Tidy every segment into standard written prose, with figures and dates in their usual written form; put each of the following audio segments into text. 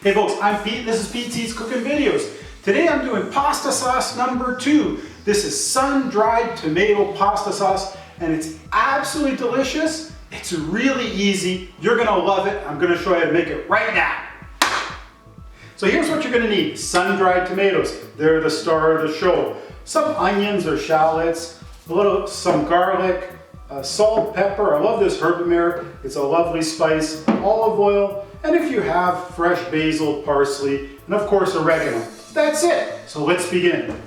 Hey folks, I'm Pete, this is Pete's Eats Cooking Videos. Today I'm doing pasta sauce number 2. This is sun-dried tomato pasta sauce and it's absolutely delicious. It's really easy. You're gonna love it. I'm gonna show you how to make it right now. So here's what you're gonna need. Sun-dried tomatoes. They're the star of the show. Some onions or shallots, some garlic, salt, pepper. I love this herbamare. It's a lovely spice. Olive oil, and if you have fresh basil, parsley, and of course oregano. That's it. So let's begin.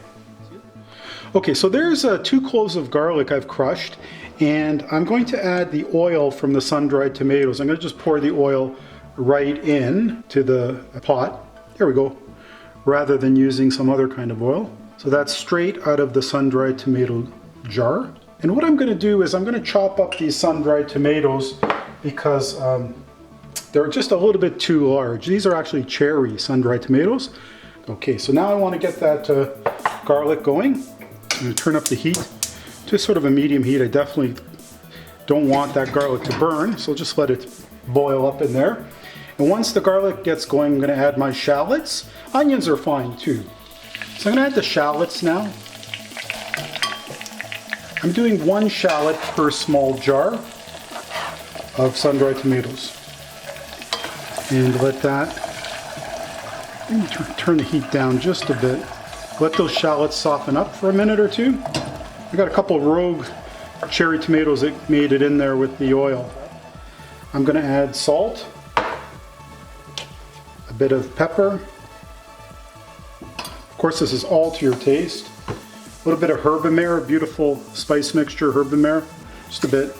Okay, so there's 2 cloves of garlic I've crushed, and I'm going to add the oil from the sun-dried tomatoes. I'm going to just pour the oil right in to the pot. There we go. Rather than using some other kind of oil. So that's straight out of the sun-dried tomato jar. And what I'm going to do is I'm going to chop up these sun-dried tomatoes because they're just a little bit too large. These are actually cherry sun-dried tomatoes. Okay, so now I want to get that garlic going. I'm going to turn up the heat to sort of a medium heat. I definitely don't want that garlic to burn, so just let it boil up in there. And once the garlic gets going, I'm going to add my shallots. Onions are fine too. So I'm going to add the shallots now. I'm doing 1 shallot per small jar of sun-dried tomatoes. And let that, turn the heat down just a bit. Let those shallots soften up for a minute or 2. I got a couple of rogue cherry tomatoes that made it in there with the oil. I'm going to add salt, a bit of pepper. Of course, this is all to your taste. A little bit of herbamare, beautiful spice mixture, herbamare, just a bit.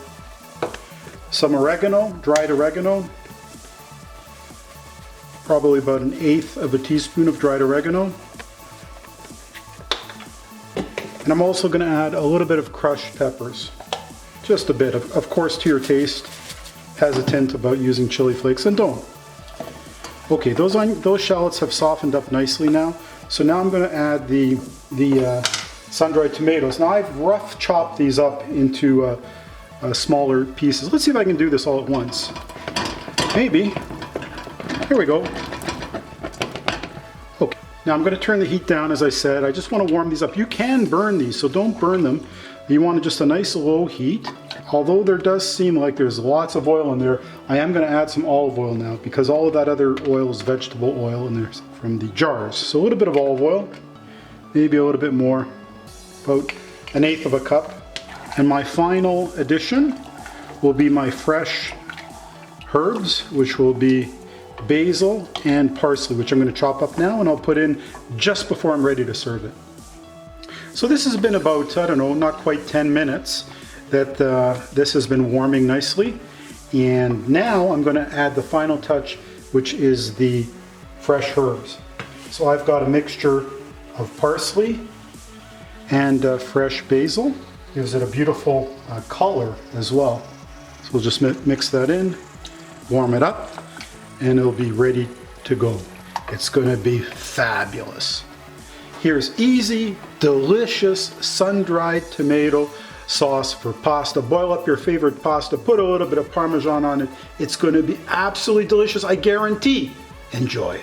Some oregano, dried oregano. Probably about 1/8 of a teaspoon of dried oregano. And I'm also going to add a little bit of crushed peppers. Just a bit, of course to your taste. Hesitant about using chili flakes, and don't. Okay, those shallots have softened up nicely now. So now I'm going to add the sun-dried tomatoes. Now I've rough chopped these up into smaller pieces. Let's see if I can do this all at once. Maybe. Here we go. Okay, now I'm going to turn the heat down as I said. I just want to warm these up. You can burn these, so don't burn them. You want just a nice low heat. Although there does seem like there's lots of oil in there, I am going to add some olive oil now because all of that other oil is vegetable oil in there from the jars. So a little bit of olive oil, maybe a little bit more, about 1/8 of a cup. And my final addition will be my fresh herbs, which will be basil and parsley, which I'm going to chop up now and I'll put in just before I'm ready to serve it. So this has been about, I don't know, not quite 10 minutes that this has been warming nicely. And now I'm going to add the final touch, which is the fresh herbs. So I've got a mixture of parsley and fresh basil. Gives it a beautiful color as well. So we'll just mix that in, warm it up, and it'll be ready to go. It's going to be fabulous. Here's easy, delicious sun-dried tomato sauce for pasta. Boil up your favorite pasta, put a little bit of Parmesan on it. It's going to be absolutely delicious, I guarantee. Enjoy.